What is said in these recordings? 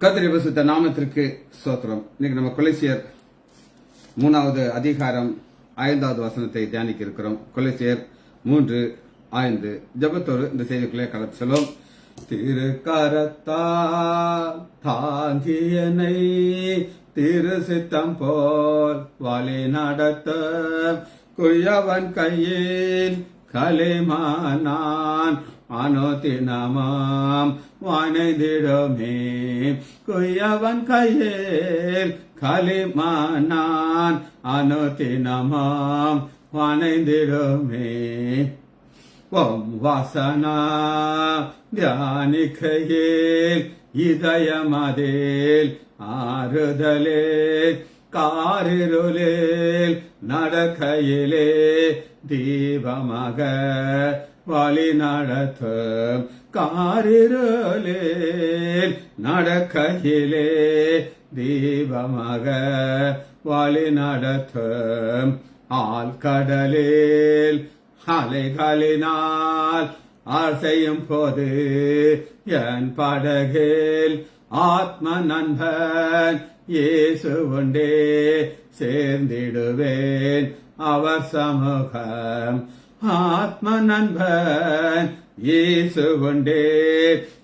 கர்த்தருடைய பரிசுத்த நாமத்திற்கு ஸ்தோத்திரம். இன்னைக்கு நம்ம கொலோசியர் 3வது அதிகாரம் 5வது வசனத்தை தியானிக்க இருக்கிறோம். கொலோசியர் 3:5. ஜெபத்தோடு இந்த செய்திக்குள்ளே கடந்து செல்வோம். திருக்கரத்தால் தாங்கியனை திரு சித்தம் போல் வழி நடத்த குயவன் கையில் களிமானான் அனுதினமாம் வானைந்திடுமே. குயவன் கையில் களிமானான் அனுதினமாம் வானைந்திடுமே. ஓம் வாசனா தியானிக்கையில் இதயமதில் ஆறுதலே காரிருளில் நடக்கையிலே தீபமாக வழி நடத்தும். காரிருளில் நடக்கையிலே தீபமாக வழி நடத்தும். ஆழ்கடலில் அலைகளினால் ஆசையும் போது என் படகில் ஆத்ம நண்பன் இயேசு உண்டே சேர்ந்திடுவேன் அவர் சமூகம். ஆத்ம நண்பன் இயேசு உண்டே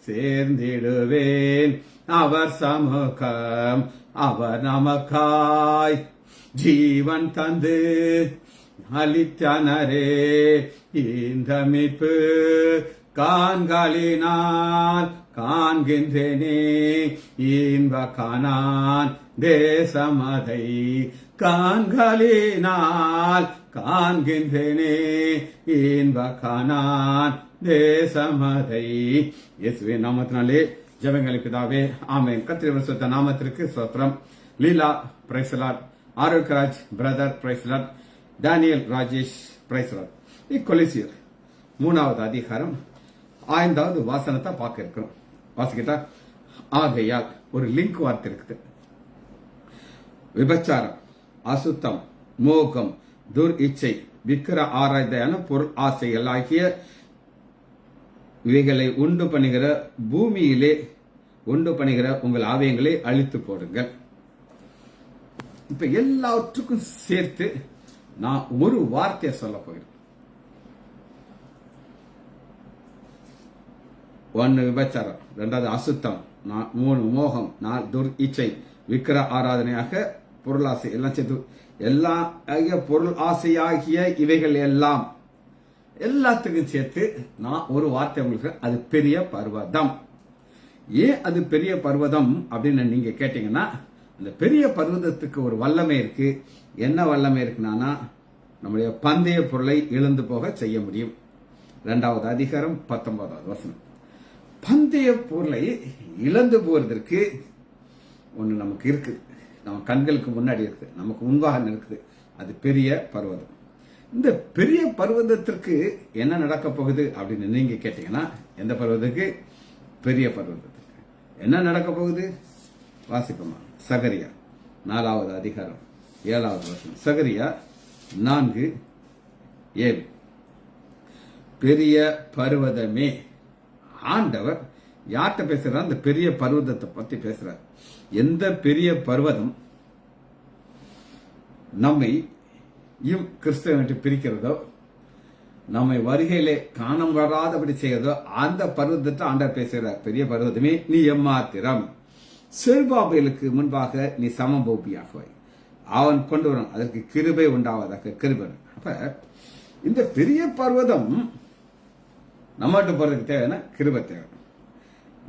சேர்ந்திடுவேன் அவர் சமூகம். அவர் நமக்காய் ஜீவன் தந்து அளித்தனரே. இந்த மீட்பு காண்களினால் காண்கின்றேனே. இன்ப காணான் தேசமதை காண்களினால் காண்கின்றேனே. இன்ப காணான் தேசமதை. இயேசுவின் நாமத்தினாலே ஜெபங்கள் பிதாவே, ஆமென். கர்த்தருடைய பரிசுத்த நாமத்திற்கு ஸ்தோத்திரம். Leela praise the lord. Arockiaraj brother praise the lord. Daniel Rajesh praise the lord. கொலோசியர் 3வது அதிகாரம் 5வது வசனத்தை பார்க்க இருக்கிறோம். வாசிக்கிட்டா, ஆகையால் ஒரு லிங்க் வார்த்தை இருக்குது. விபச்சாரம், அசுத்தம், மோகம், துர் இச்சை, விக்கிர ஆராய்ச்சியான பொருள் ஆசைகள் ஆகிய இவைகளை உண்டு பண்ணுகிற பூமியிலே உண்டு பண்ணுகிற உங்கள் ஆவியங்களை அழித்து போடுங்கள். இப்ப எல்லாவற்றுக்கும் சேர்த்து நான் ஒரு வார்த்தையை சொல்ல போகிறேன். 1 விபச்சாரம், 2வது அசுத்தம், 3 மோகம், 4 துர் இச்சை, விக்கிர ஆராதனையாக பொருளாசை, எல்லாம் சேர்த்து எல்லா பொருள் ஆசையாகிய இவைகள் எல்லாம் எல்லாத்துக்கும் சேர்த்து நான் ஒரு வார்த்தை உங்களுக்கு. அது பெரிய பர்வதம். ஏன் அது பெரிய பர்வதம் அப்படின்னு நீங்க கேட்டீங்கன்னா, அந்த பெரிய பர்வதத்துக்கு ஒரு வல்லமை இருக்கு. என்ன வல்லமை இருக்குன்னா, நம்முடைய பந்தய பொருளை இழந்து போக செய்ய முடியும். 2வது அதிகாரம் 19வது வசனம். பந்தய பொருளை இழந்து போறதற்கு ஒண்ணு நமக்கு இருக்குது. நம்ம கண்களுக்கு முன்னாடி இருக்கு, நமக்கு முன்பாக இருக்குது. அது பெரிய பர்வதம். இந்த பெரிய பர்வதத்திற்கு என்ன நடக்க போகுது அப்படின்னு நீங்க கேட்டீங்கன்னா, எந்த பர்வதத்துக்கு? பெரிய பர்வதத்துக்கு என்ன நடக்க போகுது? வாசிப்போமா? சகரியா 4வது அதிகாரம் 7வது வசனம். சகரியா 4:7. பெரிய பர்வதமே. ஆண்டவர் யார்கிட்ட பேசுறார்? அந்த பெரிய பர்வதத்தை பத்தி பேசுறார். எந்த பெரிய பர்வதம் நம்மை கிறிஸ்தவனை பிரிக்கிறதோ, நம்மை வருகையிலே காணம் வராதபடி செய்யறதோ, அந்த பர்வதத்தை ஆண்டவர் பேசுகிறார். பெரிய பர்வதமே, நீ எம்மாத்திரம். செருபாபேலுக்கு முன்பாக நீ சமபோபியாகுவாய். அவன் கொண்டு வரும், அதற்கு கிருபை உண்டாவதாக. கிருபன். அப்ப இந்த பெரிய பர்வதம் நம்மகிட்ட போறதுக்கு தேவையான கிருபை தேவை.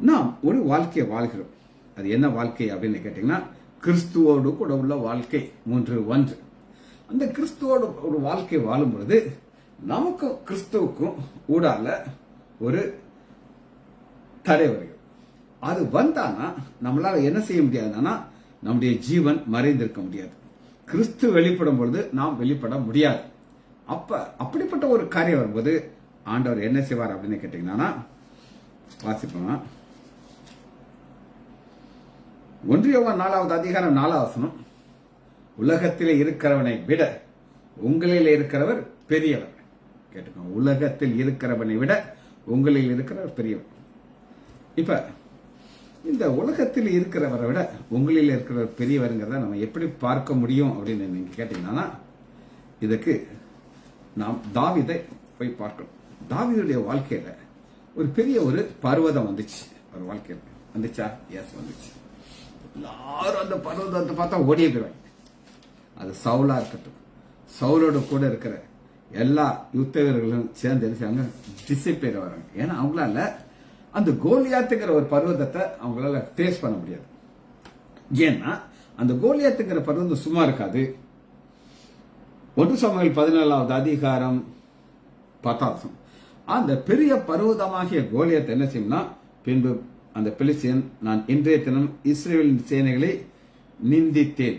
நாம் ஒரு வாழ்க்கையை வாழ்கிறோம். அது என்ன வாழ்க்கை அப்படின்னு கேட்டீங்கன்னா, கிறிஸ்துவோடு கூட உள்ள வாழ்க்கை. 3:1. அந்த கிறிஸ்துவோடு ஒரு வாழ்க்கை வாழும் பொழுது நமக்கும் கிறிஸ்துவுக்கும் ஊடால ஒரு தடை வருகிறது. அது வந்தானா நம்மளால என்ன செய்ய முடியாதுன்னா, நம்முடைய ஜீவன் மறைந்திருக்க முடியாது. கிறிஸ்து வெளிப்படும் பொழுது நாம் வெளிப்பட முடியாது. அப்படிப்பட்ட ஒரு காரியம் வரும்போது ஆண்டவர் என்ன செய்வார் அப்படின்னு கேட்டீங்கன்னா, வாசிப்போம். 1 யோவான் 4வது அதிகாரம் 4வது வசனம். உலகத்திலே இருக்கிறவனை விட உங்களில் இருக்கிறவர் பெரியவர். கேட்டுக்கோங்க, உலகத்தில் இருக்கிறவனை விட உங்களில் இருக்கிறவர் பெரியவர். இப்ப இந்த உலகத்தில் இருக்கிறவரை விட உங்களில் இருக்கிறவர் பெரியவருங்கிறத நம்ம எப்படி பார்க்க முடியும் அப்படின்னு நீங்க கேட்டீங்கன்னா, இதுக்கு நாம் தாவீதை போய் பார்க்கணும். தாவீதுடைய வாழ்க்கையில ஒரு பெரிய ஒரு பர்வதம் வந்துச்சு. ஒரு வாழ்க்கையில வந்துச்சா? எஸ், வந்துச்சு. எல்லாரும் அந்த பர்வதத்தை பார்த்தா ஓடியே போயிடுவாங்க. அது சவுலா இருக்கட்டும், சவுலோட கூட இருக்கிற எல்லா யுத்த வீரர்களும் சேர்ந்து எழுச்சாங்க, டிசிப்பேர் வராங்க. ஏன்னா அவங்களால அந்த கோலியாத்துங்கிற ஒரு பர்வதத்தை அவங்களால ஃபேஸ் பண்ண முடியாது. ஏன்னா அந்த கோலியாத்துங்கிற பர்வதம் சும்மா இருக்காது. 1 சாமுவேல் 17வது அதிகாரம் 10 அந்த பெரிய பர்வதமாகிய கோலியாத் என்ன செய்யும்னா, பின்பு அந்த பெலிஸ்தியன், நான் இன்றைய தினம் இஸ்ரேலின் சேனைகளை நிந்தித்தேன்.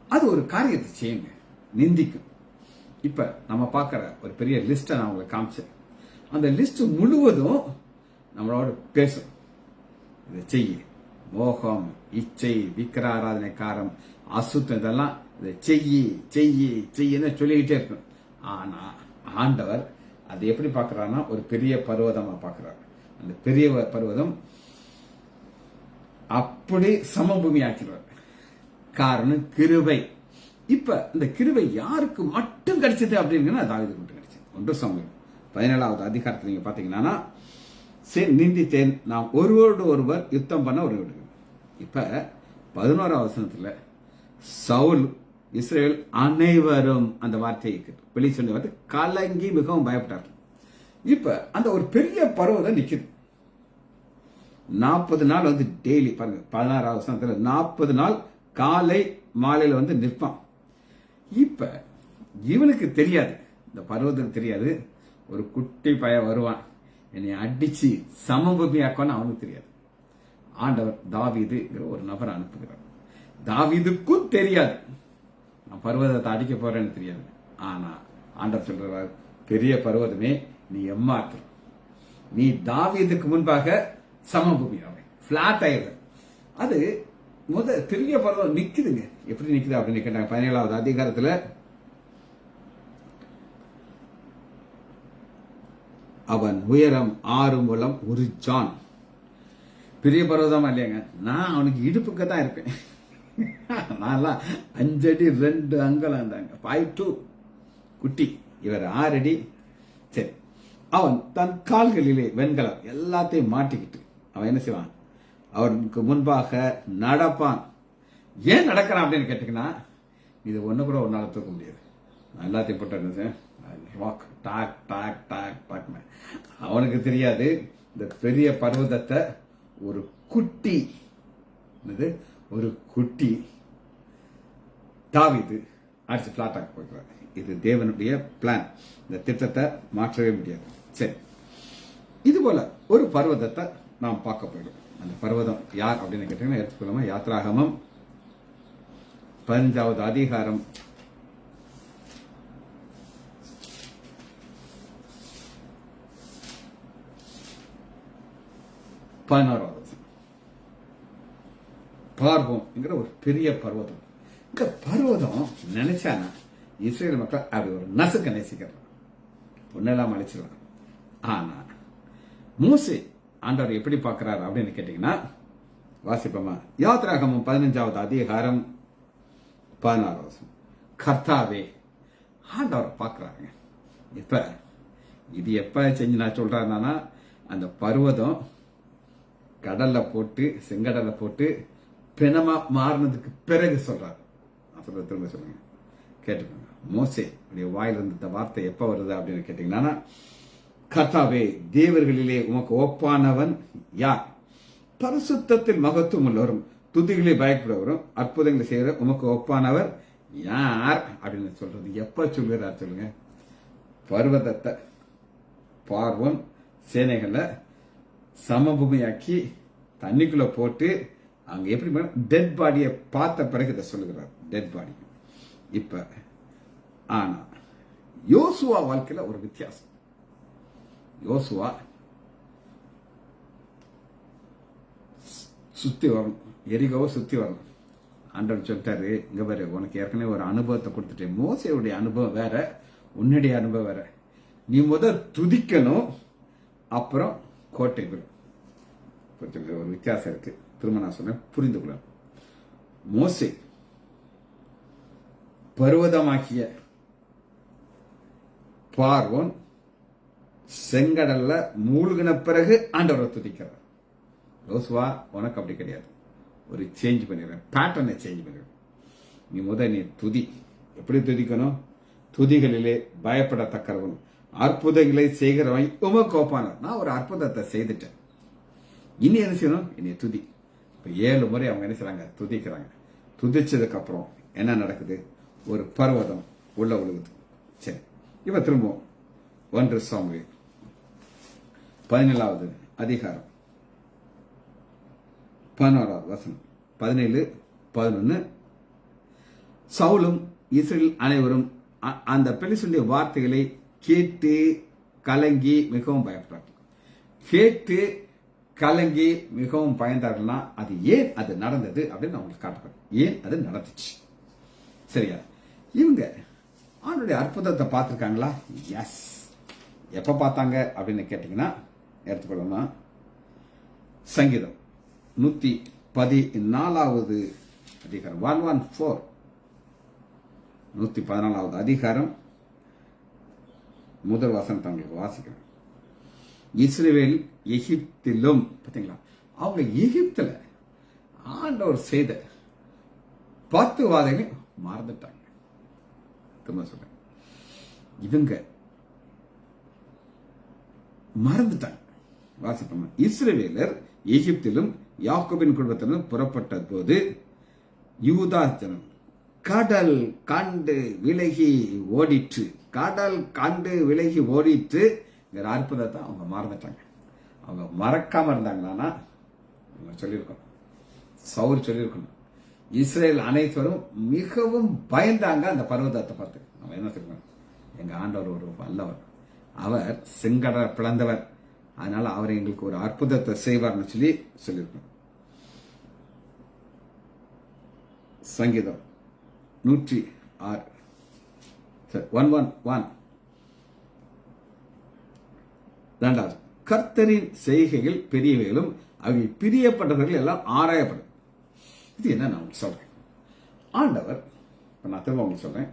அது ஒரு காரியத்தை செய்யுங்க, நிந்திக்கும். இப்ப நம்ம பார்க்கிற ஒரு பெரிய லிஸ்ட நான் உங்களுக்கு காமிச்சேன். அந்த லிஸ்ட் முழுவதும் நம்மளோட பேசும். இதை செய்ய, மோகம், இச்சை, விக்கிர ஆராதனைக்காரம், அசுத்தம், இதெல்லாம் இதை செய்யன்னு சொல்லிக்கிட்டே இருக்கும். ஆனா ஆண்டவர் அதை எப்படி பார்க்கிறார்னா, ஒரு பெரிய பர்வதமா பார்க்கிறார். அந்த பெரிய பர்வதம் அப்படி சமபூமி ஆக்கிடுவார். காரணம் கிருபை. இப்ப இந்த கிருபை யாருக்கு மட்டும் கிடைச்சது அப்படின்னா, தாவீதுக்கு மட்டும் கிடைச்சது. 1 சாமுவேல் 17வது அதிகாரத்தில் நீங்க பாத்தீங்கன்னா, நிந்தித்தேன், நாம் ஒருவரோடு ஒருவர் யுத்தம் பண்ண ஒரு. இப்ப 11வது வசனத்துல சவுல், இஸ்ரேல் அனைவரும் அந்த வார்த்தையை வெளி சொல்லி வந்து கலங்கி மிகவும் பயப்பட்டார்கள். இப்ப அந்த ஒரு பெரிய பர்வதம் நிக்குது. 40 நாள் வந்து டெய்லி பாருங்க, 16வது வசனத்துல 40 நாள் காலை மாலையில வந்து நிற்பான். இப்ப இவனுக்கு தெரியாது, இந்த பருவத்துக்கு தெரியாது, ஒரு குட்டி பய வருவான் என்னை அடிச்சு சமபூமியாக்கன்னு அவனுக்கு தெரியாது. ஆண்டவர் தாவீதுங்கிற ஒரு நபரை அனுப்புகிறார். தாவீதுக்கும் தெரியாது நான் பர்வதத்தை அடிக்க போறேன்னு தெரியாது. ஆனா ஆண்டவர் சொல்றார், பெரிய பர்வதமே நீ எம்மாத்திர, நீ தாவீதுக்கு முன்பாக சமபூமியாவை, பிளாட் ஆயிடுற. அது பெரிய பர்வதம் நிக்குதுங்க. எப்படி நிக்குது அப்படின்னு கேட்டாங்க 17வது அதிகாரத்துல. அவன் உயரம் 6 முழம் 1 ஜான். பெரிய பர்வதமா இல்லையாங்க? நான் அவனுக்கு இடுப்புக்கு தான் இருப்பேன். நான் 5 அடி 2 அங்கலம் இருந்தாங்க, 5'2" குட்டி. இவர் 6 அடி. சரி, அவன் தன் கால்களிலே வெண்கலம் எல்லாத்தையும் மாட்டிக்கிட்டு அவன் என்ன செய்வான், அவனுக்கு முன்பாக நடப்பான். ஏன் நடக்கிறான் அப்படின்னு கேட்டீங்கன்னா, இது ஒண்ணு கூட ஒரு நாள் தூக்க முடியாது. நான் எல்லாத்தையும் போட்டு ராக் டாக் டாக் டாக் டாக். அவனுக்கு தெரியாது இந்த பெரிய பர்வதத்தை ஒரு குட்டி, ஒரு குட்டி தாவீது அடிச்சு பிளாட்டாக போய்க்கிறார். இது தேவனுடைய பிளான். இந்த திட்டத்தை மாற்றவே முடியாது. சரி, இது போல ஒரு பர்வதத்தை நாம் பார்க்க போயிடும். அந்த பர்வதம் யார் அப்படின்னு கேட்டீங்கன்னா, எடுத்துக்கொள்ளாம யாத்ராகமம் 15வது அதிகாரம் 16வது பார்வோம் ஒரு பெரிய பர்வதம். இந்த பர்வதம் நினைச்சானா இஸ்ரேல் மக்கள் அப்படி ஒரு நசுக்க நேசிக்கிறான், ஒன்னெல்லாம் அழைச்சிடலாம். ஆனா மோசே ஆண்டவர் எப்படி பார்க்கிறார் அப்படின்னு கேட்டீங்கன்னா, வாசிப்போமா? யாத்ராகமம் 15வது அதிகாரம் 16வது. கர்த்தாவே, ஆண்டவர் பார்க்கிறாங்க. இப்ப இது எப்ப செஞ்சு நான் சொல்றேன்னா, அந்த பர்வதம் கடல்ல போட்டு, செங்கடல்ல போட்டு பிணமா மாறினதுக்கு பிறகு சொல்றாரு. நான் சொல்றது திரும்ப சொல்லுங்க, கேட்டுக்கோங்க. மோசே வாயிலிருந்து இந்த வார்த்தை எப்ப வருது அப்படின்னு கேட்டீங்கன்னா, கர்த்தாவே, தேவர்களிலே உமக்கு ஒப்பானவன் யார்? பரிசுத்தத்தில் மகத்துவம் உள்ளவரும் துதிகளை பயப்படுவரும் அற்புதங்களை செய்கிற உமக்கு ஒப்பானவர் யார் அப்படின்னு சொல்றது எப்ப சொல்கிறார் சொல்லுங்க? பர்வதத்தை பார்வோன் சேனைகளை சமபூமியாக்கி தண்ணிக்குள்ள போட்டு அங்க எப்படி டெட் பாடியை பார்த்த பிறகு இதை சொல்லுகிறார், டெட் பாடி. இப்ப ஆனா யோசுவா வாழ்க்கையில ஒரு வித்தியாசம். யோசுவா சுத்தி வரணும், எரிகோவை சுத்தி வரணும். ஆண்டவர் சொல்லிட்டாரு, இங்க பாரு, உனக்கு ஏற்கனவே ஒரு அனுபவத்தை கொடுத்துட்டேன். மோசேயுடைய அனுபவம் வேற, உன்னுடைய அனுபவம் வேற. நீ துதிக்கணும், அப்புறம் கோட்டை விடும். கொஞ்சம் ஒரு வித்தியாசம் இருக்கு. திரும்ப நான் சொன்னேன், புரிந்து கொள்ள. மோசே பர்வதமாக்கிய பார்வோன் செங்கடல்ல மூழ்கின பிறகு ஆண்டவரை துதிக்கிறார். யோசுவா உனக்கு அப்படி கிடையாது. ஒரு சேஞ்ச் பண்ணிடுறேன், பேட்டர்னை சேஞ்ச் பண்ணிடுறேன். நீ துதி. எப்படி துதிக்கணும்? துதிகளிலே பயப்படத்தக்கவன், அற்புதங்களை செய்கிறவன் உமக்கு ஒப்பானார். நான் ஒரு அற்புதத்தை செய்துட்டேன், இனி என்ன செய்யணும்? இனி துதி. இப்ப 7 முறை அவங்க என்ன செய்றாங்க? துதிக்கிறாங்க. துதிச்சதுக்கு அப்புறம் என்ன நடக்குது? ஒரு பர்வதம் உள்ள விழுகுது. சரி, இப்ப திரும்பவும் 1 சாமுவேல் 17வது அதிகாரம் 11வது வசனம், 17, 11. சவுலும் இஸ்ரேல் அனைவரும் அந்த பெலிஸ்தருடைய வார்த்தைகளை கேட்டு கலங்கி மிகவும் பயப்பட்டார்கள். கேட்டு கலங்கி மிகவும் பயந்தார்கள்னா அது ஏன் அது நடந்தது அப்படின்னு அவங்களுக்கு காட்டுறாங்க. ஏன் அது நடந்துச்சு? சரியா? இவங்க அவனுடைய அற்புதத்தை பார்த்திருக்காங்களா? எஸ். எப்ப பார்த்தாங்க அப்படின்னு கேட்டீங்கன்னா எடுத்துக்கொள்ளலாம். சங்கீதம் 114வது அதிகாரம் 114 114வது அதிகாரம் முதல் வசனத்தை அவங்களுக்கு வாசிக்கிறேன். இஸ்ரவேல் எகிப்திலும், பார்த்தீங்களா, அவங்க எகிப்துல ஆண்டவர் செய்த 10 வாதைகளையும் மறந்துட்டாங்க. திரும்ப சொல்றேன், இவங்க மறந்துட்டாங்க. வாசிப்போம். இஸ்ரவேலர் எகிப்திலும் யாக்கோபின் குடும்பத்திலும் புறப்பட்ட போது யூதா ஜனம் கடல் கண்டு விலகி ஓடிற்று. கடல் கண்டு விலகி ஓடிற்று. அற்புதத்தை அவங்க மறந்துட்டாங்க. அவங்க மறக்காம இருந்தாங்கன்னா அவங்க சொல்லியிருக்கணும், சவுல் சொல்லியிருக்கணும், இஸ்ரேல் அனைவரும் மிகவும் பயந்தாங்க அந்த பர்வதத்தை பார்த்து. நம்ம என்ன சொல்லுவோம்? எங்க ஆண்டவர் ஒரு வல்லவர், அவர் செங்கடலை பிளந்தவர், அதனால அவர் எங்களுக்கு ஒரு அற்புதத்தை செய்வார்னு சொல்லியிருக்கணும். சங்கீதம் 106 111 2வது, கர்த்தரின் செய்கைகள் பெரியவைகளும் அவர்கள் பிரியப்பட்டவர்கள் எல்லாம் ஆராயப்படும். இது என்ன நான் சொல்றேன்? ஆண்டவர், நான் திரும்ப உங்களுக்கு சொல்றேன்,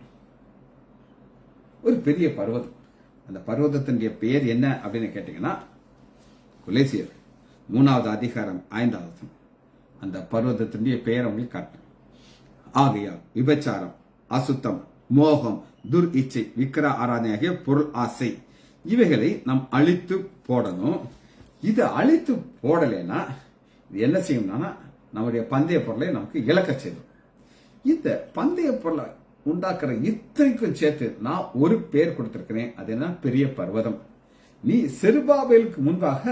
ஒரு பெரிய பர்வதம். அந்த பர்வதத்தினுடைய பெயர் என்ன அப்படின்னு கேட்டீங்கன்னா கொலேசியர் 3வது அதிகாரம் 5வது வசனம். அந்த பர்வதத்தினுடைய பெயர் உங்களுக்கு காட்டுறேன். ஆகையால் விபச்சாரம், அசுத்தம், மோகம், துர் இச்சை, விக்கிர ஆராதனை ஆகிய பொருள் ஆசை இவைகளை நாம் அழித்து போடணும். இது அழித்து போடலைன்னா இது என்ன செய்யும்னா நம்முடைய பந்தய பொருளை நமக்கு இழக்க செய்யும். இந்த பந்தய பொருளை உண்டாக்குற இத்தனைக்கும் சேர்த்து நான் ஒரு பேர் கொடுத்திருக்கிறேன். அது என்ன? பெரிய பர்வதம். நீ செருபாபேலுக்கு முன்பாக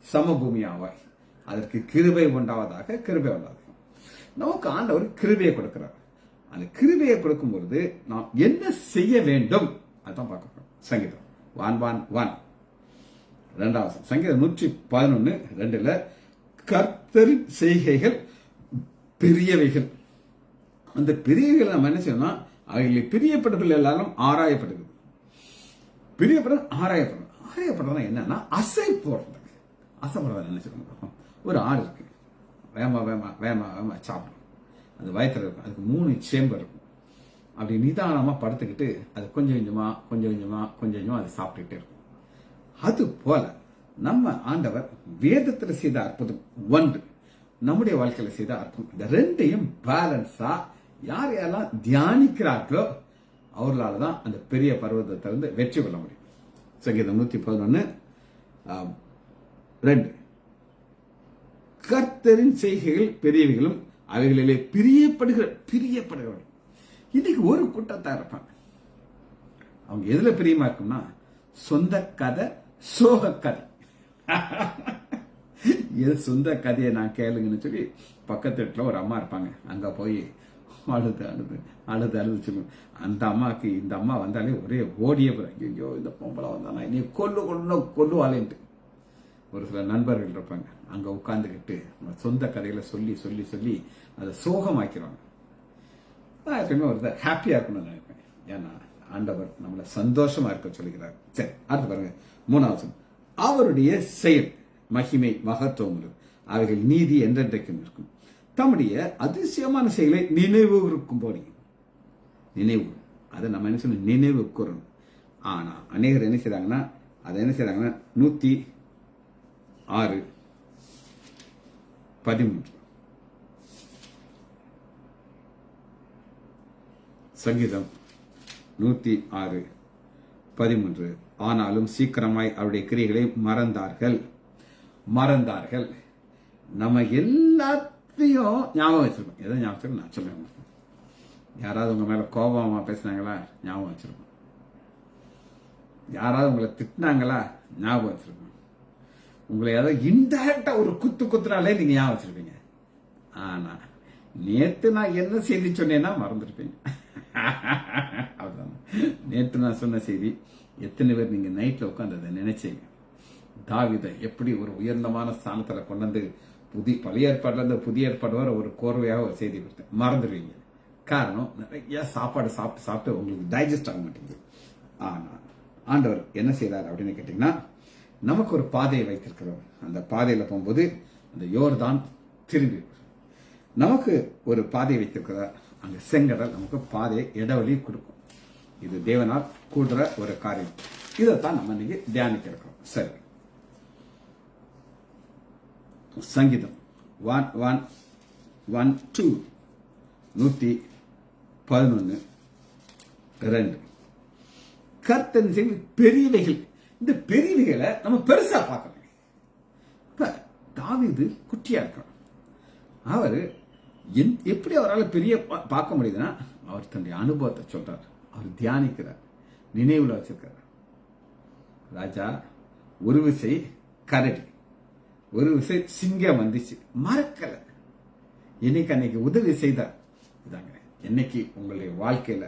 சமபூமி ஆவாய், அதற்கு கிருபை உண்டாவதாக. கிருபை உண்டாவதாக நமக்கு ஆண்டவர் கிருபையை கொடுக்கிறார். அந்த கிருபையை கொடுக்கும் பொழுது நாம் என்ன செய்ய வேண்டும் அதான் பார்க்க போறோம். சங்கீதம் 111 2வது சங்கீதம் 111:2 கர்த்தரின் செய்கைகள் பெரியவைகள். அந்த பெரியவைகள் நம்ம என்ன செய்யணும்? அவைகளை பிரியப்பட்டவர்கள் எல்லாரும் ஆராயப்படுது. பிரியப்பட ஆராயப்படும். ஆராயப்படுறதுனா என்னன்னா அசை போடுறது. அசைப்படுறது என்ன செய்யணும்? ஒரு ஆடு இருக்கு, வேமா வேமா வேமா வேமா சாப்பிடும். அது வயத்துல இருக்கும், அதுக்கு 3 சேம்பர் இருக்கும். அப்படி நிதானமா படுத்துக்கிட்டு அது கொஞ்சம் கொஞ்சமா அதை சாப்பிட்டுட்டே இருக்கும். அது போல நம்ம ஆண்டவர் வேதத்துல செய்த அற்புதம் ஒன்று, நம்முடைய வாழ்க்கையில செய்த அற்புதம். இந்த ரெண்டையும் பேலன்ஸா யார் யாரெல்லாம் தியானிக்கிறார்களோ அவர்களால தான் அந்த பெரிய பர்வதத்திலிருந்து வெற்றி கொள்ள முடியும். சங்கீதம் 111:2 கர்த்தரின் செய்கைகள் பெரியவைகளும் அவைகளிலே பிரியப்படுகிறவர்கள். இன்னைக்கு ஒரு கூட்டத்தா இருப்பாங்க. அவங்க எதுல பிரியமா இருக்கும்னா சொந்த கதை, சோக கதை. எது சொந்த கதையை நான் கேளுங்கன்னு சொல்லி பக்கத்து வீட்டுல ஒரு அம்மா இருப்பாங்க. அங்க போய் அழுது சொல்லுவோம். அந்த அம்மாக்கு இந்த அம்மா வந்தாலே ஒரே ஓடியே போறாங்க. ஐயோ இந்த பொம்பளை வந்தானா நீ கொல்லுவாளேன்ட்டு. ஒரு சில நண்பர்கள் இருப்பாங்க, அங்க உட்கார்ந்துக்கிட்டு சொந்த கதைகளை சொல்லி சொல்லி சொல்லி அதை சோகமாக்கிறாங்க. நான் எப்பயுமே ஒரு ஹாப்பியா இருக்கணும்னு நினைப்பேன். ஏன்னா ஆண்டவர் நம்மளை சந்தோஷமா இருக்க சொல்லுகிறார். சரி, அடுத்து பாருங்க 3வது, அவருடைய செயல் மகிமை மகத்துவம், அவைகள் நீதி என்றென்றைக்கும் இருக்கும். தம்முடைய அதிசயமான செயலை நினைவு இருக்கும்போது நினைவு அதை நம்ம என்ன சொல்லணும், நினைவு கூறணும். ஆனா அநேகர் என்ன செய்றாங்கன்னா, அதை என்ன செய்றாங்கன்னா 106:13 சங்கீதம் 106:13 ஆனாலும் சீக்கிரமாய் அவருடைய கிரியைகளை மறந்தார்கள். நம்ம எல்லாத்தையும் ஞாபகம் வச்சிருக்கோம். எதை ஞாபகம் நான் சொல்லுவேன். யாராவது உங்க மேல கோபமா பேசினாங்களா, ஞாபகம் வச்சிருக்கோம். யாராவது உங்களை திட்டினாங்களா, ஞாபகம் வச்சிருக்கோம். உங்களை ஏதாவது இன்டைரக்டா ஒரு குத்துனாலே நீங்க ஞாபகம் வச்சிருப்பீங்க. ஆனா நேத்து நான் என்ன செய்தி சொன்னேன்னா மறந்துருப்பீங்க. அதுதான் நேற்று நான் சொன்ன செய்தி. எத்தனை பேர் நீங்க நைட்ல உட்காந்து அதை நினைச்சீங்க? தாவீதை எப்படி ஒரு உயர்ந்தமான ஸ்தானத்துல கொண்டு வந்து பழைய ஏற்பாடுல இருந்து புதிய ஏற்பாடு வர ஒரு கோர்வையாக ஒரு செய்தி கொடுத்தேன். மறந்துடுவீங்க. காரணம், நிறைய சாப்பாடு சாப்பிட்டு உங்களுக்கு டைஜஸ்ட் ஆக மாட்டேங்குது. ஆனா ஆண்டவர் என்ன செய்யறாரு அப்படின்னு கேட்டீங்கன்னா, நமக்கு ஒரு பாதையை வைத்திருக்கிறவர். அந்த பாதையில போகும்போது அந்த யோர்தான் திரும்பி நமக்கு ஒரு பாதையை வைத்திருக்கிறார். அங்க செங்கடல் நமக்கு பாதையை இடைவெளி கொடுக்கும். இது தேவனால் கூடுற ஒரு காரியம். இதைத்தான் நம்ம இன்னைக்கு தியானிக்க இருக்கிறோம். சரி, சங்கீதம் 111:2 கர்த்தன் செய்த பெரியவைகள். இந்த பெரியவைகளை நம்ம பெருசா பார்க்கணும். இப்ப தாவீது குட்டியா இருக்கான். அவர் எப்படி அவரால் பெரிய பார்க்க முடியுதுன்னா, அவர் தன்னுடைய அனுபவத்தை சொல்றார். அவர் தியானிக்கிறார், நினைவுல வச்சிருக்கிறார். ராஜா ஒரு விசை கரடி, ஒரு விசை சிங்கம் வந்துச்சு, மறக்கல. அன்னைக்கு உதவி செய்தார். இதாங்க என்னைக்கு உங்களுடைய வாழ்க்கையில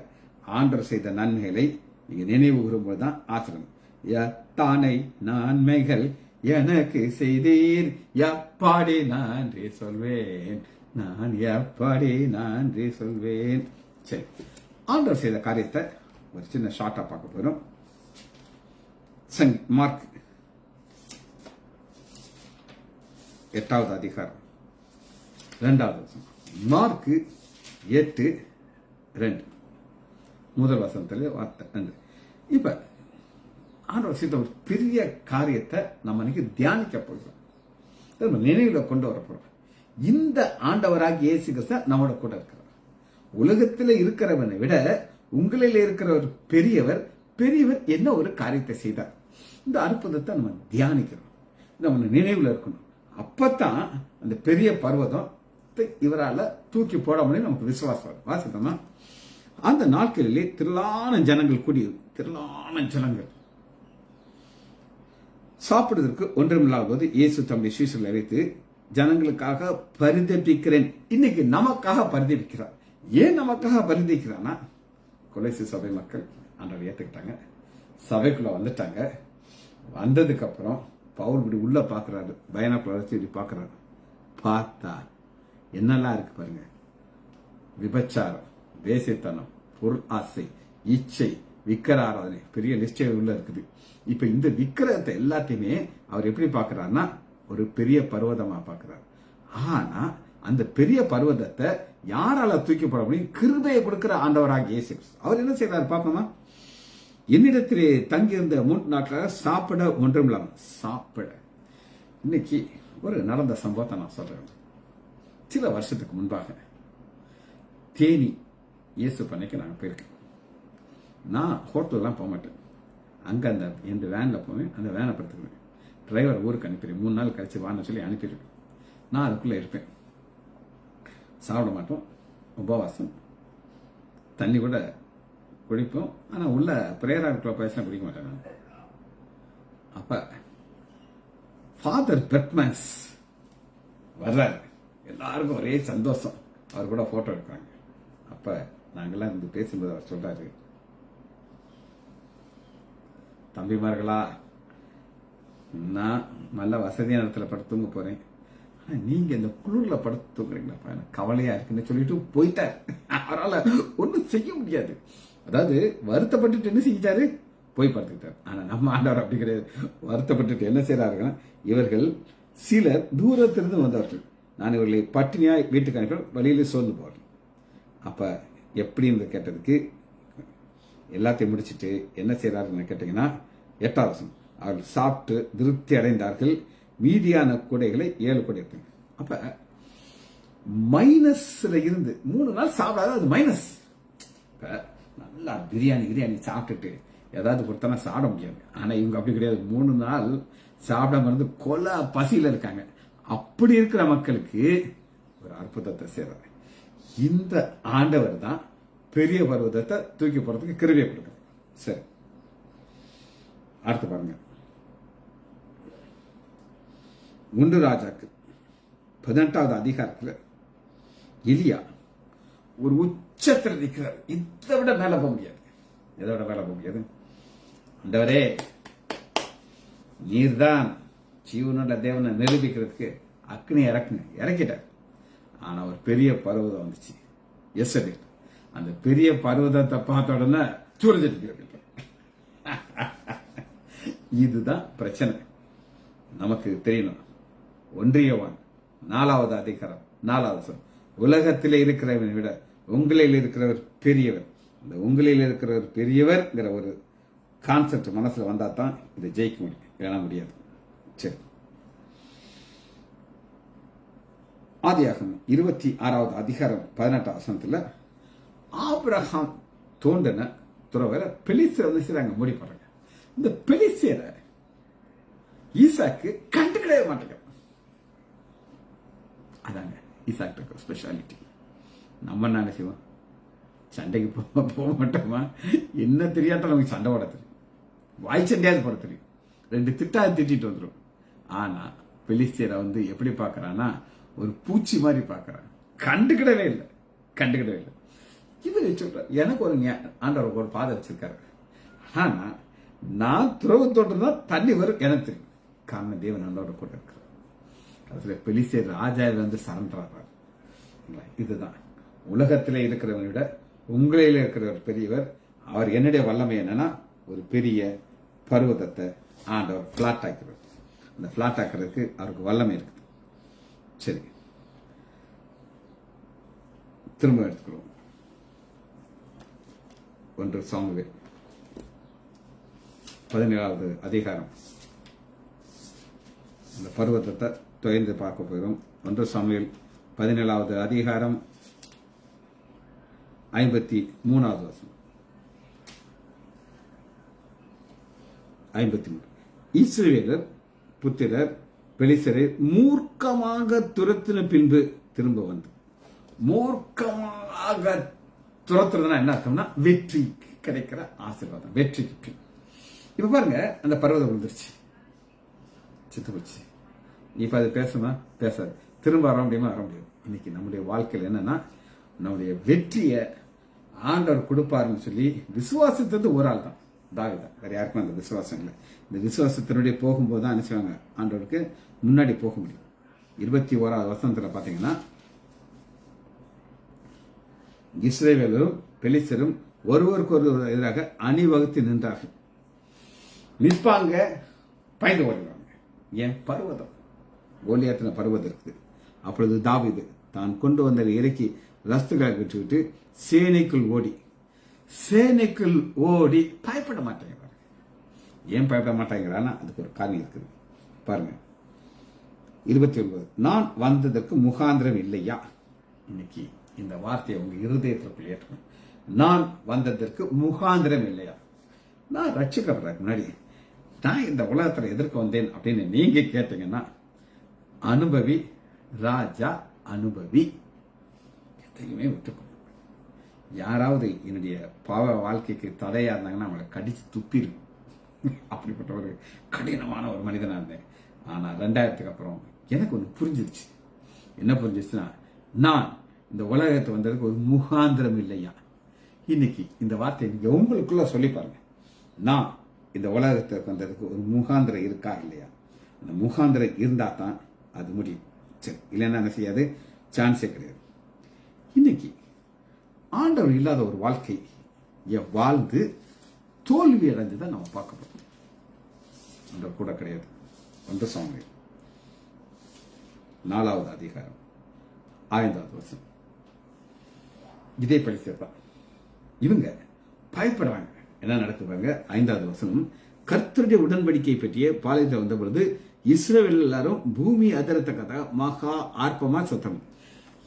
ஆண்டவர் செய்த நன்மைகளை நீங்க நினைவு கூறும்போதுதான் ஆசிரம். எத்தானை நன்மைகள் எனக்கு செய்தீர், எப்பாடி நன்றி சொல்வேன், நான் எப்பாடி நன்றி சொல்வேன். சரி, ஆண்டவர் செய்த காரியத்தை ஒரு சின்ன ஷார்ட்டா பார்க்க போறோம். மார்க் 8வது அதிகாரம் 2வது வசனம். மார்க் 8:2 முதல் வசனத்துல வார்த்தை 2. இப்ப ஆண்டவர் செய்த ஒரு பெரிய காரியத்தை நம்ம இன்னைக்கு தியானிக்க போகிறோம், நம்ம நினைவுல கொண்டு வர போறோம். இந்த ஆண்டவராகிய இயேசு கிறிஸ்து நம்மோட கூட இருக்கிறார். உலகத்தில் இருக்கிறவனை விட உங்களில் இருக்கிற ஒரு பெரியவர் என்ன ஒரு காரியத்தை செய்தார். இந்த அற்புதத்தை நம்ம தியானிக்கிறோம், நம்ம நினைவுல இருக்கணும். அப்பதான் அந்த பெரிய பர்வதம் இவரால தூக்கி போட முடியும். நமக்கு விசுவாசம் வாசித்தோமா, அந்த நாட்களிலே திரளான ஜனங்கள் கூடி, திரளான ஜனங்கள் சாப்பிடுவதற்கு ஒன்றுமில்லாத போது இயேசு தம்முடைய சீஷர்களை அழைத்து, ஜனங்களுக்காக பரிதபிக்கிறேன். இன்னைக்கு நமக்காக பரிதபிக்கிறார். ஏன் நமக்காக பரிதபிக்கிறான்னா, கொலைசி சபை மக்கள் ஆண்டவரை ஏத்துக்கிட்டாங்க, சபைக்குள்ள வந்துட்டாங்க. வந்ததுக்கு அப்புறம் பவுல் இப்படி உள்ள பாக்குறாரு, பைனாக்குள்ள வச்சு இப்படி பாக்குறாரு. பார்த்தா என்னெல்லாம் இருக்கு பாருங்க. விபச்சாரம், வேசித்தனம், பொருள் ஆசை, இச்சை, விக்கிர ஆராதனை, பெரிய நிச்சயம் உள்ள இருக்குது. இப்ப இந்த விக்கிரகத்தை எல்லாத்தையுமே அவர் எப்படி பாக்குறாருன்னா, ஒரு பெரிய பர்வதமா பாக்குறாரு. ஆனா அந்த பெரிய பர்வதத்தை யாரால தூக்கி போட முடியும்? கிருபையை கொடுக்கிற ஆண்டவராகிய இயேசு. அவர் என்ன செய்யறாரு பாப்போமா. என்னிடத்திலே தங்கியிருந்த 3 நாட்களாக சாப்பிட ஒன்றுமில்லாம சாப்பிட. இன்னைக்கு ஒரு நடந்த சம்பவத்தை நான் சொல்றேன். சில வருஷத்துக்கு முன்பாக தேனி இயேசு பண்ணைக்கு நாங்கள் போயிருக்கேன். நான் ஹோட்டல்லாம் போக மாட்டேன். அங்கே அந்த எந்த வேனில் போவேன், அந்த வேனை படுத்துக்குவேன். டிரைவர் ஊருக்கு அனுப்பிடுவேன். 3 நாள் கழிச்சு வான்னு சொல்லி அனுப்பிடுவேன். நான் அதுக்குள்ளே இருப்பேன். சாப்பிட மாட்டோம், உபவாசம், தண்ணி கூட குடிப்போம். ஆனால் உள்ள பிரேயர் ஆர்க்குள்ள பேசலாம் குடிக்க மாட்டேன் நான். அப்போ ஃபாதர் பெட்மன்ஸ் வர்றாரு. எல்லாருக்கும் ஒரே சந்தோஷம். அவர் கூட போட்டோ எடுக்கிறாங்க. அப்ப நாங்கெல்லாம் இருந்து பேசும்போது அவர் சொல்றாரு, தம்பிமார்களா, நான் நல்ல வசதியான இடத்துல படுத்து தூங்க போறேன், நீங்க இந்த குளிர்ல படுத்து தூங்குறீங்களா, எனக்கு கவலையா இருக்குன்னு சொல்லிட்டு போயிட்டார். அவரால் ஒன்றும் செய்ய முடியாது. அதாவது வருத்தப்பட்டுட்டு என்ன செஞ்சிட்டாரு, போய் படுத்துக்கிட்டார். ஆனா நம்ம ஆண்டவர் அப்படி கிடையாது. வருத்தப்பட்டுட்டு என்ன செய்யறாருன்னா, இவர்கள் சிலர் தூரத்திலிருந்து வந்தவர்கள். நான் இவர்களை பட்டினியாய் வீட்டுக்கு அனுப்ப வழியிலே சோர்ந்து போவார்கள். அப்ப எப்படின்னு கேட்டதுக்கு எல்லாத்தையும் முடிச்சுட்டு என்ன செய்யறாருன்னு கேட்டீங்கன்னா 8வது வசனம், அவர்கள் சாப்பிட்டு திருப்தி அடைந்தார்கள், மீதியான கூடைகளை 7 கூடை எடுத்தாங்க. அப்ப மைனஸ்ல இருந்து 3 நாள் சாப்பிடாத அது மைனஸ். இப்ப நல்லா பிரியாணி சாப்பிட்டுட்டு ஏதாவது கொடுத்தா சாப்பிட முடியாது. ஆனா இவங்க அப்படி கிடையாது. 3 நாள் சாப்பிடாம இருந்து கொலை பசியில இருக்காங்க. அப்படி இருக்கிற மக்களுக்கு ஒரு அற்புதத்தை செய்றாரு. இந்த ஆண்டவர் தான் பெரிய பர்வதத்தை தூக்கி போறதுக்கு கிருபையை கொடுக்குறார். சரி, அடுத்து பாருங்க. 1 ராஜாக்கள் 18வது அதிகாரத்தில் எலியா ஒரு உச்சத்தில் நிற்கிறார். இதை விட மேல போக முடியாது. எதை விட மேல போக முடியாது? ஆண்டவரே, நீர்தான் ஜீவனுள்ள தேவனை நிரூபிக்கிறதுக்கு அக்னி இறக்கிட்டார். ஆனா ஒரு பெரிய பர்வதம் வந்துச்சு, எசபேல். அந்த பெரிய பர்வதத்தை பார்த்த உடனே சூரஜெடுக்கிறார். இதுதான் பிரச்சனை. நமக்கு தெரியணும். 1 யோவான் 4வது அதிகாரம் 4வது வசனம், உலகத்திலே இருக்கிறவனை விட உங்களில் இருக்கிறவர் பெரியவர். இந்த உங்களில் இருக்கிறவர் பெரியவர்ங்கிற ஒரு கான்செப்ட் மனசுல வந்தா தான் இதை ஜெயிக்க முடியும், இல்லைனா முடியாது. சரி, ஆதியாகமம் 26வது அதிகாரம் 18வது வசனத்துல ஆபிரகாம் தோண்டின துறவரை பெலிஸ்தர் வந்து செய்றாங்க, மூடி போறாங்க. இந்த பெலிஸ்தரை ஈசாக்கு கண்டுக்கிடவே மாட்டேங்க. அதாங்க ஈசாக்கு ஸ்பெஷாலிட்டி. நம்ம என்ன செய்வோம்? சண்டைக்கு போக மாட்டோமா? என்ன தெரியாத நமக்கு சண்டை போட தெரியும், வாய் சண்டையாவது போட தெரியும், 2 திட்டாவது திட்டிட்டு வந்துடும். ஆனா பெலிஸ்தரை வந்து எப்படி பாக்குறான்னா ஒரு பூச்சி மாதிரி பாக்குறான். கண்டுக்கிடவே இல்லை. இவர் சொல்ற எனக்கு ஒரு ஆண்டவர் ஒரு பாதை வச்சிருக்காரு. ஆனா நான் துறவு தோட்டம் தான் தண்ணி வரும் எனக்கு தெரியும். காரணம் தேவன் ஆண்டோட கூட இருக்கிறார். அதுல பெலிஸ்தர் ராஜாவை வந்து சரண்டராகிறார். இதுதான் உலகத்திலே இருக்கிறவனை விட உங்களில் இருக்கிறவர் பெரியவர். அவர் என்னுடைய வல்லமை என்னன்னா ஒரு பெரிய பர்வதத்தை ஆண்டவர் பிளாட் ஆக்கிறார். அந்த பிளாட் ஆக்கிறதுக்கு அவருக்கு வல்லமை இருக்குது. சரி, திரும்ப எடுத்துக்கிறோம். 1 சாமுவேல் 17வது அதிகாரம். அந்த பர்வதத்தை தொய்ந்து பார்க்க போகிறோம். 1 சாமுவேல் 17வது அதிகாரம் 53வது வசனம். 53. இஸ்ரவேலர் புத்திரர் பெலிஸ்தரை மூர்க்கமாக துரத்தின பின்பு திரும்ப வந்து, மூர்க்கமாக துரத்துறதுனா என்ன அர்த்தம்னா வெற்றி கிடைக்கிற ஆசீர்வாதம், வெற்றிக்கு பின். இப்ப பாருங்க, அந்த பர்வதம் விழுந்துருச்சு, சித்து போச்சு. இப்ப அது பேசுமா? பேசாது. திரும்ப வர முடியுமா? வர முடியாது. இன்னைக்கு நம்முடைய வாழ்க்கையில் என்னன்னா, நம்முடைய வெற்றியை ஆண்டவர் கொடுப்பாருன்னு சொல்லி விசுவாசத்தது ஒரு ஆள் தான், தாவீது. வேற யாருக்கும் அந்த விசுவாசம் இல்லை. இந்த விசுவாசத்தினுடைய போகும்போது தான் என்ன செய்வாங்க, ஆண்டவருக்கு முன்னாடி போக முடியும். 21வது வசனத்துல பாத்தீங்கன்னா, இஸ்ரவேலரும் பெலிஸ்தரும் ஒருவருக்கு ஒருவர் எதிராக அணிவகுத்து நின்றார்கள். நிற்பாங்க, பயந்து ஓடுவாங்க. ஏன்? பர்வதம், கோலியாத்தின பர்வதம் இருக்குது. அப்பொழுது தாவீது தான் கொண்டு வந்த இறக்கி ரஸ்துகளை விட்டுவிட்டு சேனைக்குள் ஓடி பயப்பட மாட்டேங்கிறாங்க. ஏன் பயப்பட மாட்டேங்கிறான்னா அதுக்கு ஒரு காரணம் இருக்குது. பாருங்க 29, நான் வந்ததற்கு முகாந்திரம் இல்லையா? இன்னைக்கு இந்த வார்த்தையை உங்க இருதயத்திற்குள் ஏற்றணும். நான் வந்ததற்கு முகாந்திரம் இல்லையா? நான் ரட்சிக்கப்படுறதுக்கு முன்னாடி நான் இந்த உலகத்தில் எதிர்க்க வந்தேன் அப்படின்னு நீங்க கேட்டீங்கன்னா, அனுபவி ராஜா, அனுபவி. எதையுமே விட்டுக்கணும். யாராவது என்னுடைய பாவ வாழ்க்கைக்கு தடையா இருந்தாங்கன்னா அவங்களை கடிச்சு துப்பிடும். அப்படிப்பட்ட ஒரு கடினமான ஒரு மனிதனா இருந்தேன். ஆனா 2000க்கு அப்புறம் எனக்கு ஒன்று புரிஞ்சிருச்சு. என்ன புரிஞ்சிருச்சுன்னா, நான் இந்த உலகத்தை வந்ததுக்கு ஒரு முகாந்திரம் இல்லையா? இன்னைக்கு இந்த வார்த்தை நீங்க உங்களுக்குள்ள சொல்லி பாருங்க. நான் இந்த உலகத்துக்கு வந்ததுக்கு ஒரு முகாந்திரம் இருக்கா இல்லையா? அந்த முகாந்திரம் இருந்தா தான் அது முடியும். சரி, இல்லைன்னா என்ன செய்யாது, சான்ஸே கிடையாது. இன்னைக்கு ஆண்டவர் இல்லாத ஒரு வாழ்க்கை வாழ்ந்து தோல்வி அடைஞ்சுதான் நம்ம பார்க்க போறோம். ஆண்டவர் கூட கிடையாது. 1 சாமுவேல் 4வது அதிகாரம் 5வது வசனம். இதே படிச்சதுதான். இவங்க பயப்படுறாங்க. என்ன நடக்குது பாருங்க. 5வது வசனம். கர்த்தருடைய உடன்படிக்கை பற்றிய பாளையத்தில் வந்த பொழுது இஸ்ரவேல் எல்லாரும் பூமி அதிரத்தக்கதாக மகா ஆர்ப்பமா சத்தம்.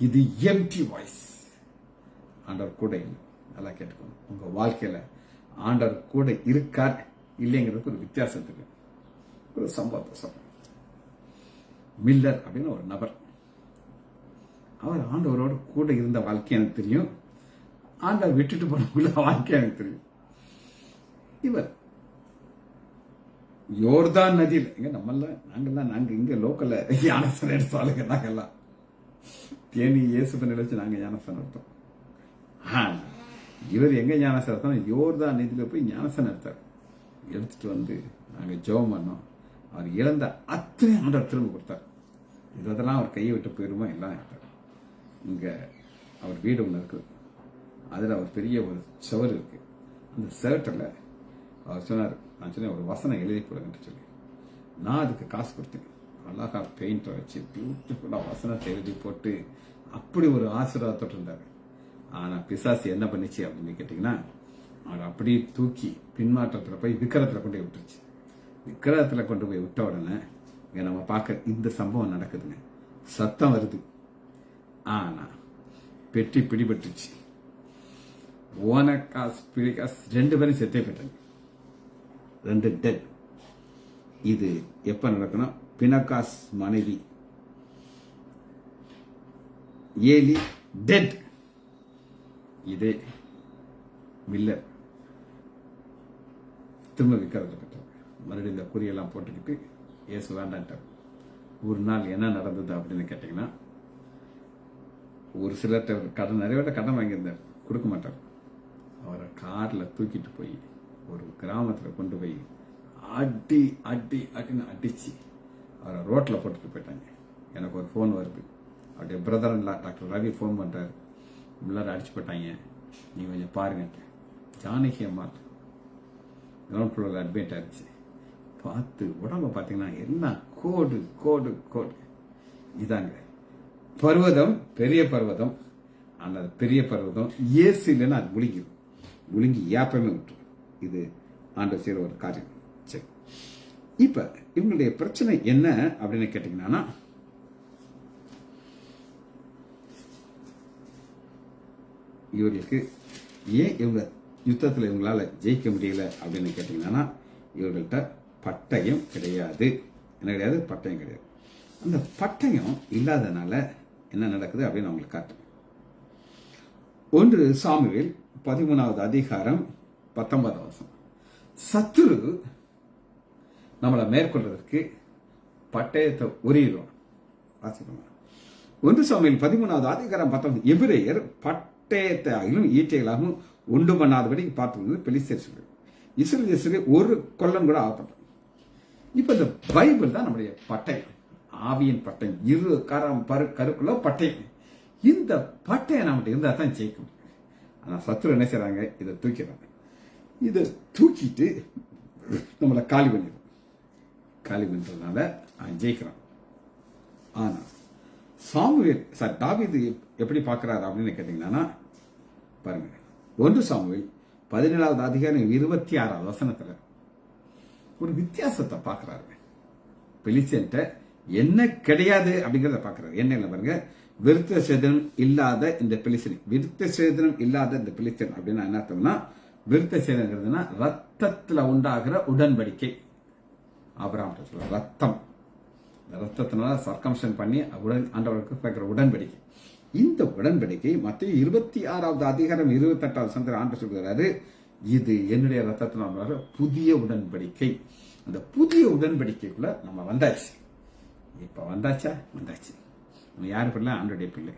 இது எம்டி வாய்ஸ். ஆண்டவர் கூட இல்லை. நல்லா கேட்டுக்கோங்க. உங்க வாழ்க்கையில ஆண்டவர் கூட இருக்கார் இல்லைங்கிறதுக்கு ஒரு வித்தியாசம் இருக்கு. ஒரு சம்பவத்தை சொல்றேன். மில்லர் அப்படின்னு ஒரு நபர். அவர் ஆண்டவரோட கூட இருந்த வாழ்க்கை எனக்கு தெரியும். ஆண்டவர் விட்டுட்டு போன வாழ்க்கை எனக்கு தெரியும். இவர் யோர்தான் நதியில் எங்க நாங்க இங்க லோக்கல்ல ஞானஸ்தானம் எடுத்த ஆளுங்க. நாங்கெல்லாம் தேனி இயேசுப்ப நினைச்சு நாங்க ஞானஸ்தானம் எடுத்தோம். இவர் எங்க ஞானஸ்தானம் யோர்தான் நதியில போய் ஞானஸ்தானம் எடுத்தார். எடுத்துட்டு வந்து நாங்க ஜெபம் பண்ணோம். அவர் இழந்த அத்தனை ஆண்டவர் திரும்ப கொடுத்தார். இதெல்லாம் அவர் கையை விட்டு போயிருமா எல்லாம் எடுத்தார். இங்க அவர் வீடு ஒன்று இருக்கு. அதுல அவர் பெரிய ஒரு சுவர் இருக்கு. அந்த செவட்டில் அவர் சொன்னார், நான் சொன்னேன் ஒரு வசனம் எழுதி போடுங்கன்னு சொல்லி. நான் அதுக்கு காசு கொடுத்தேன். அழகா பெயிண்டை வச்சு பியூட்டிஃபுல்லா வசனத்தை எழுதி போட்டு அப்படி ஒரு ஆசீர்வாதத்தோடு இருந்தார். ஆனா பிசாசு என்ன பண்ணிச்சு அப்படின்னு கேட்டீங்கன்னா, அவர் அப்படியே தூக்கி பின்மாற்றத்துல போய் விக்கிரத்துல கொண்டு போய் விட்டுருச்சு. விக்கிரத்துல கொண்டு போய் விட்ட உடனே இங்க நம்ம பார்க்க இந்த சம்பவம் நடக்குதுங்க. சத்தம் வருது. ஆனா பெட்டி பிடிபட்டுச்சு. ஓனக்காஸ் பிடிகாஸ் 2 பேரும் செத்தே போயிட்டாங்க. 2 டெட். இது எப்ப நடக்கணும்? பினகாஸ் மனைவி ஏலி டெட். இதே மில்லர் திரும்ப விற்கிறது பெற்றார். மறுபடியும் இந்த குறியெல்லாம் போட்டுக்கிட்டு இயேசு வேண்டான்ட்டார். ஒரு நாள் என்ன நடந்தது அப்படின்னு கேட்டீங்கன்னா, ஒரு சிலர்கிட்ட கடன் நிறைய கடன் வாங்கியிருந்தார், கொடுக்க மாட்டார். அவரை கார்ல தூக்கிட்டு போய் ஒரு கிராமத்துல கொண்டு போய் அடி அடி அடின்னு அடிச்சு அவரை ரோட்ல போட்டுட்டு போயிட்டாங்க. எனக்கு ஒரு ஃபோன் வருது. அவருடைய பிரதர் இல்ல டாக்டர் ரவி ஃபோன் பண்றாரு. எல்லாரும் அடிச்சு போட்டாங்க, நீங்க கொஞ்சம் பாருங்க. ஜானகி அம்மா கிரவுண்ட் ஃப்ளோர்ல அட்மிட் ஆயிடுச்சு. பார்த்து உடம்ப பார்த்தீங்கன்னா எல்லாம் கோடு கோடு கோடு. இதாங்க பர்வதம், பெரிய பர்வதம். அந்த பெரிய பர்வதம் ஏசு இல்லைன்னா அது முழுங்கி ஏப்பமே விட்டுரும். இது ஆண்டவர் செய்யற ஒரு காரியம். சரி, இப்ப இவங்களுடைய பிரச்சனை என்ன அப்படின்னு கேட்டீங்கன்னா, இவர்களுக்கு ஏன் இவங்க யுத்தத்தில் இவங்களால ஜெயிக்க முடியல அப்படின்னு கேட்டீங்கன்னா, இவர்கள்ட்ட பட்டயம் கிடையாது. என்ன கிடையாது? பட்டயம் கிடையாது. அந்த பட்டயம் இல்லாதனால என்ன நடக்குது அப்படின்னு அவங்களுக்கு காட்டு. 1 சாமுவேல் 13வது அதிகாரம் 19வது வசனம். சத்துரு நம்மளை மேற்கொள்றதற்கு பட்டயத்தை உரியிடும். 1 சாமுவேல் 13வது அதிகாரம் 19. எபிரேயர் பட்டயத்தாகவும் ஈட்டைகளாகவும் உண்டு பண்ணாதபடி பார்த்து பெலிஸ்தேர் இஸ்ரவேல் ஒரு கொல்லன் கூட ஆகப்பட்டது. இப்ப இந்த பைபிள் தான் நம்முடைய பட்டயம், ஆவியின் பட்டயம். 2 கரம் கருக்குள்ள பட்டயம். இந்த பட்டயம் நம்மகிட்ட இருந்தா தான் ஜெயிக்க முடியும். ஆனா சத்துரு என்ன செய்யறாங்க? இதை தூக்கிறாங்க. இதை தூக்கிட்டு நம்மளை காலி பண்ணிடும். காலி பண்றதுனால ஜெயிக்கிறான். ஆனா தாவீது எப்படி பார்க்கிறாரு அப்படின்னு கேட்டீங்கன்னா, பாருங்க 1 சாமுவேல் 17வது அதிகாரம் 26வது வசனத்துல ஒரு வித்தியாசத்தை பார்க்கிறாரு. பெலிஸ்தியன்ட்ட என்ன கிடையாது அப்படிங்கறத பார்க்கிறாரு. என்ன இல்லை பாருங்க, விருத்த சேதனம் இல்லாத இந்த பெலிஸ்தியன். விருத்த சேதனம் இல்லாத இந்த பெலிஸ்தியன் அப்படின்னா என்ன அர்த்தம்னா, விருத்த சேதனங்கிறதுனா ரத்தத்துல உண்டாகிற உடன்படிக்கை. ஆபிரகாம் சொல்ற ரத்தம், ரத்தத்தினால சர்க்கம்ஷன் பண்ணி ஆண்டவருக்கு பார்க்கிற உடன்படிக்கை. இந்த உடன்படிக்கை மத்திய 26வது அதிகாரம் 28வது வசனத்தில் ஆண்டு சொல்கிறாரு, இது என்னுடைய ரத்தத்தினால புதிய உடன்படிக்கை. அந்த புதிய உடன்படிக்கைக்குள்ள நம்ம வந்தாச்சு. இப்ப வந்தாச்சு. நம்ம யாரு பிள்ளை? ஆண்டோடைய பிள்ளை.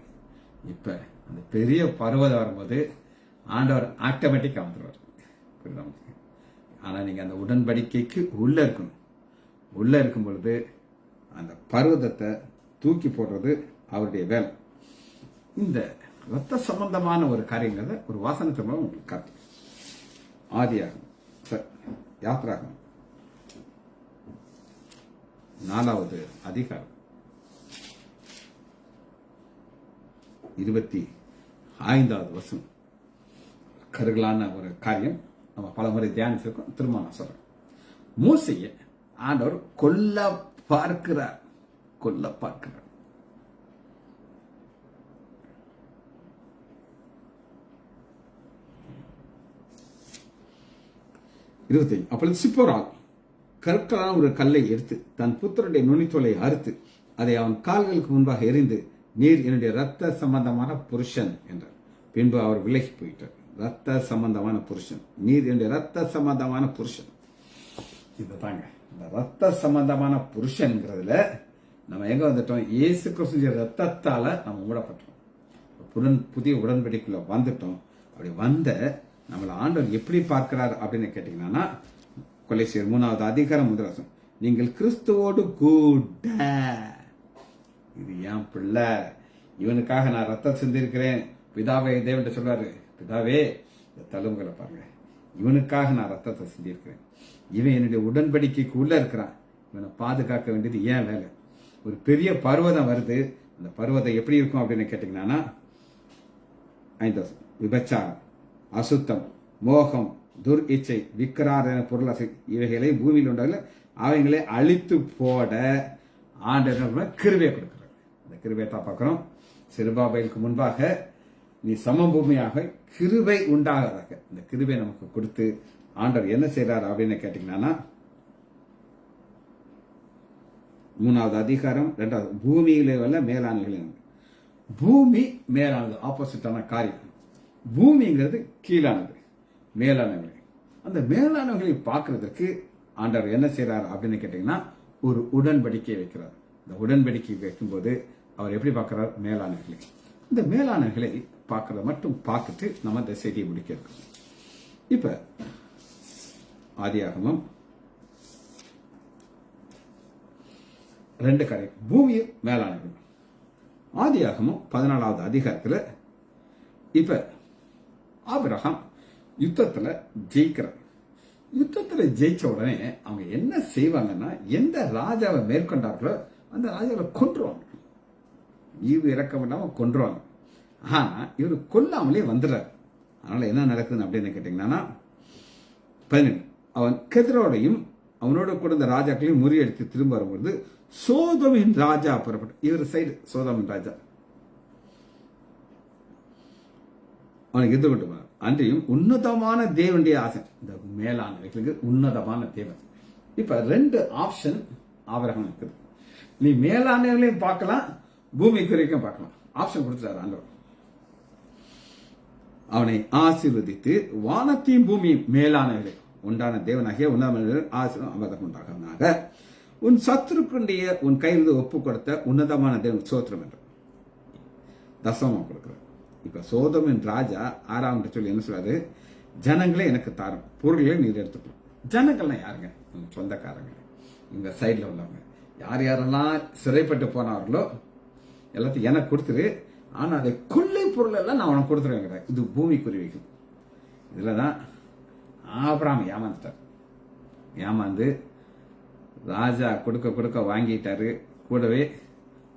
இப்ப அந்த பெரிய பர்வதம் வரும்போது ஆண்டவர் ஆட்டோமேட்டிக்கா வந்துடுவார். ஆனா நீங்க அந்த உடன்படிக்கைக்கு உள்ள இருக்கணும். உள்ள இருக்கும் பொழுது அந்த பர்வதத்தை தூக்கி போடுறது அவருடைய வேலை. இந்த ரத்த சம்பந்தமான ஒரு காரியங்கிறத ஒரு வாசனத்தை மூலம் உங்களுக்கு காட்டு. ஆதியாகமம் யாத்ராகமம் 4வது அதிகாரம் 25வது வருஷம் கருகலான ஒரு காரியம் நம்ம பல முறை தியானிச்சிருக்கோம். திரும்ப நான் சொல்றேன். மோசையை ஆண்டவர் கொல்ல பார்க்கிறார். 25. அப்பொழுது சிப்போரால் கற்களான ஒரு கல்லை எடுத்து தன் புத்திரனுடைய நுனித்தோலை அறுத்து அதை அவன் கால்களுக்கு முன்பாக எறிந்து, நீர் என்னுடைய ரத்த சம்பந்தமான புருஷன் என்றார். பின்பு அவர் விலகி போயிட்டார். ரத்த சம்பந்தமான புருஷன், நீர் என்னுடைய ரத்த சம்பந்தமான புருஷன். இதுதாங்க இந்த ரத்த சம்பந்தமான புருஷன்ங்கிறதுல நம்ம எங்க வந்துட்டோம்? இயேசு கிறிஸ்து ரத்தத்தால நம்ம மூடப்பட்டோம். புதிய உடன்படிக்குள்ள வந்துட்டோம். அப்படி வந்த நம்மள ஆண்டவர் எப்படி பார்க்கிறார் அப்படின்னு கேட்டீங்கன்னா, கொலைசியர் 3வது அதிகாரம் 1 வசனம், நீங்கள் கிறிஸ்துவோடு கூட, இது என் பிள்ளை, இவனுக்காக நான் ரத்தம் சிந்திருக்கிறேன். பிதாவே தேவன் சொல்றாரு, பிதாவே இந்த தழும்புகளை பாருங்க, இவனுக்காக நான் ரத்தத்தை சிந்திருக்கிறேன். இவன் என்னுடைய உடன்படிக்கைக்கு உள்ள இருக்கிறான். இவனை பாதுகாக்க வேண்டியது ஏன் வேலை. ஒரு பெரிய பர்வதம் வருது. அந்த பர்வதம் எப்படி இருக்கும் அப்படின்னு கேட்டீங்கன்னா, 5 விபச்சாரம், அசுத்தம், மோகம், துர் இச்சை, விக்கிராராதனை, பொருளாசை இவைகளை பூமியில் உண்டாகல அவைகளை அழித்து போட ஆண்டவர் கிருபையை கொடுக்கிறார். அந்த கிருபையை தான் பார்க்கிறோம். செருபாபேலுக்கு முன்பாக நீ சமபூமியாக கிருபை உண்டாகிறதாக இந்த கிருபை நமக்கு கொடுத்து ஆண்டவர் என்ன செய்யறாரு அப்படின்னு கேட்டீங்கன்னா, 3வது அதிகாரம் 2வது, பூமியிலே உள்ள மேலாண்மைகள். பூமி மேலானது, ஆப்போசிட்டான காரியம். பூமிங்கிறது கீழானது, மேலானவை. அந்த மேலானவர்களை பார்க்கறதுக்கு ஆண்டவர் என்ன செய்யறார் அப்படின்னு கேட்டீங்கன்னா, ஒரு உடன்படிக்கையை வைக்கிறார். இந்த உடன்படிக்கை வைக்கும்போது அவர் எப்படி பார்க்கிறார்? மேலானவர்களை. இந்த மேலானவர்களை பார்க்கறத மட்டும் பார்த்துட்டு நம்ம இந்த செய்தியை முடிக்க இருக்கோம். இப்ப ஆதியாகமம் 2 காரியம், பூமியை மேலானவர்கள். ஆதியாகமம் 14வது அதிகாரத்தில் இப்ப ஆபிரகாம் யுத்தத்துல ஜெயிக்கிறார். யுத்தத்துல ஜெயிச்ச உடனே அவங்க என்ன செய்வாங்கன்னா, எந்த ராஜாவை மேற்கொண்டார்களோ அந்த ராஜாவை கொன்றுவாங்க. ஈவு இறக்கம் இல்லாம கொன்றுவாங்க. ஆனா இவரு கொல்லாமலே வந்துடுறாரு. அதனால என்ன நடக்குதுன்னு அப்படின்னு கேட்டீங்கன்னா, 17, அவன் கெதிரோடையும் அவனோட கூட இந்த ராஜாக்களையும் முறியடித்து திரும்ப வரும்போது சோதோமின் ராஜா புறப்பட்டு, இவர் சைடு சோதோமின் ராஜா அவனுக்கு எதிர்த்து கொண்டு போனார். அன்றையும் உன்னதமான தேவனுடைய ஆசை, இந்த மேலானவைகளுக்கு உன்னதமான தேவன். இப்ப 2 ஆப்ஷன் ஆபிரகாம் இருக்குது. நீ மேலானவர்களையும் பார்க்கலாம், பூமிக்கு வரைக்கும் பார்க்கலாம். ஆப்ஷன் கொடுத்தாரு ஆண்டவர். அவனை ஆசீர்வதித்து வானத்தையும் பூமியும் மேலானவர்களை உண்டான தேவனாகிய உன்னதமான ஆசீர்வாதம் உண்டாக உன் சத்துருக்குடைய உன் கையிலிருந்து ஒப்பு கொடுத்த உன்னதமான தேவன் சோத்திரம் என்ற தசமம் கொடுக்கிறார். இப்ப சோதோமின் ராஜா 6 சொல்லி என்ன சொல்றாரு? ஜனங்களே எனக்கு தாரும், பொருள்களை நீர் எடுத்துக்கணும். ஜனங்கள்லாம் யாருங்க? சொந்தக்காரங்க, இந்த சைட்ல உள்ளவங்க, யார் யாரெல்லாம் சிறைப்பட்டு போனார்களோ எல்லாத்தையும் எனக்கு கொடுத்துரு. ஆனா அதை கொள்ளை பொருள் எல்லாம் நான் உனக்கு கொடுத்துருவேன். இது பூமிக்குரிய. இதுலதான் ஆபிரகாம் ஏமாந்துட்டார். ஏமாந்து ராஜா கொடுக்க கொடுக்க வாங்கிட்டாரு. கூடவே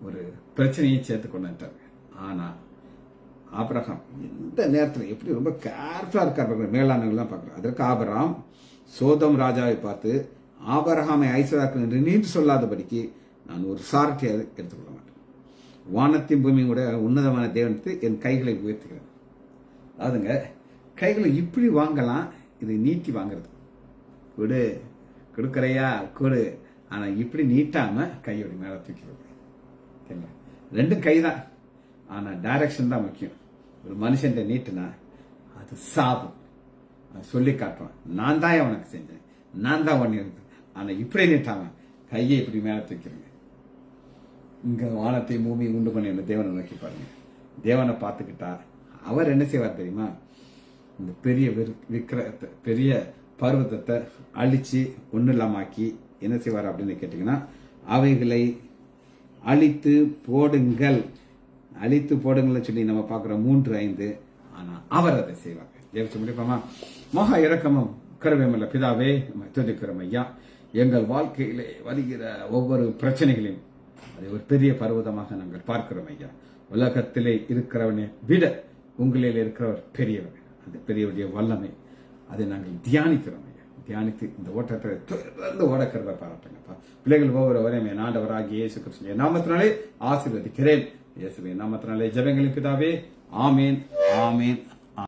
ஒரு பிரச்சனையை சேர்த்து கொண்டுட்டாரு. ஆனா ஆபிரகாம் இந்த நேரத்தில் எப்படி ரொம்ப கேர்ஃபுல்லா இருக்காரு. மேலானவர்கள் தான் பார்க்கிறோம். அதற்கு ஆபிரகாம் சோதம் ராஜாவை பார்த்து, ஆபிரகாமை ஐஸ்வர்யாக்கு என்று நீண்டு சொல்லாதபடிக்கு நான் ஒரு சாரட்டியாக எடுத்துக்கொள்ள மாட்டேன். வானத்தின் பூமியும் கூட உன்னதமான தேவனுக்கு என் கைகளை உயர்த்துகிறேன். அதுங்க கைகளை இப்படி வாங்கலாம், இது நீட்டி வாங்குறது. கொடு கொடுக்கறையா கொடு, ஆனா இப்படி நீட்டாம கையோட மேல தூக்கிறது. 2 கை தான், ஆனா டைரக்ஷன் தான் முக்கியம். ஒரு மனுஷன் நீட்டுனா அது சாபம். சொல்லி காட்டுவான், நான் தான் அவனுக்கு செஞ்சேன், நான் தான் ஒன்னு இருக்கு. ஆனா இப்படி நீட்டாம கையை இப்படி மேல தூக்கிறேங்க. இங்க வானத்தை பூமி உண்டு பண்ணி தேவனை நோக்கி பாருங்க. தேவனை பார்த்துக்கிட்டா அவர் என்ன செய்வார் தெரியுமா? இந்த பெரிய விக்கிரகத்தை, பெரிய பர்வதத்தை அழிச்சு ஒண்ணு இல்லாமாக்கி என்ன செய்வார் அப்படின்னு கேட்டீங்கன்னா, அவைகளை அழித்து போடுங்கள், அழித்து போடுங்கள் சொல்லி நம்ம பார்க்கிறோம் 3:5. ஆனா அவர் அதை செய்வாங்க. ஜெயிச்சு முடிப்போமா? மகா இரக்கமும் கருவேமல்ல பிதாவே, துதிக்கிறோம் ஐயா. எங்கள் வாழ்க்கையிலே வருகிற ஒவ்வொரு பிரச்சனைகளையும் அதை ஒரு பெரிய பர்வதமாக நாங்கள் பார்க்கிறோம் ஐயா. உலகத்திலே இருக்கிறவனை விட உங்களில் இருக்கிறவர் பெரியவர். அந்த பெரியவருடைய வல்லமை அதை நாங்கள் தியானிக்கிறோம். தியானித்து இந்த ஓட்டத்தை தொடர்ந்து ஓடக்கிறத பாராட்டுங்கப்பா. பிள்ளைகள் ஒவ்வொருவரையும் என் ஆண்டவராகிய இயேசு கிறிஸ்துவின் நாமத்தினாலே ஆசீர்வதிக்கிறேன். இயேசுவின் நாமத்தினாலே ஜெபங்களின் பிதாவே, ஆமேன், ஆமேன்.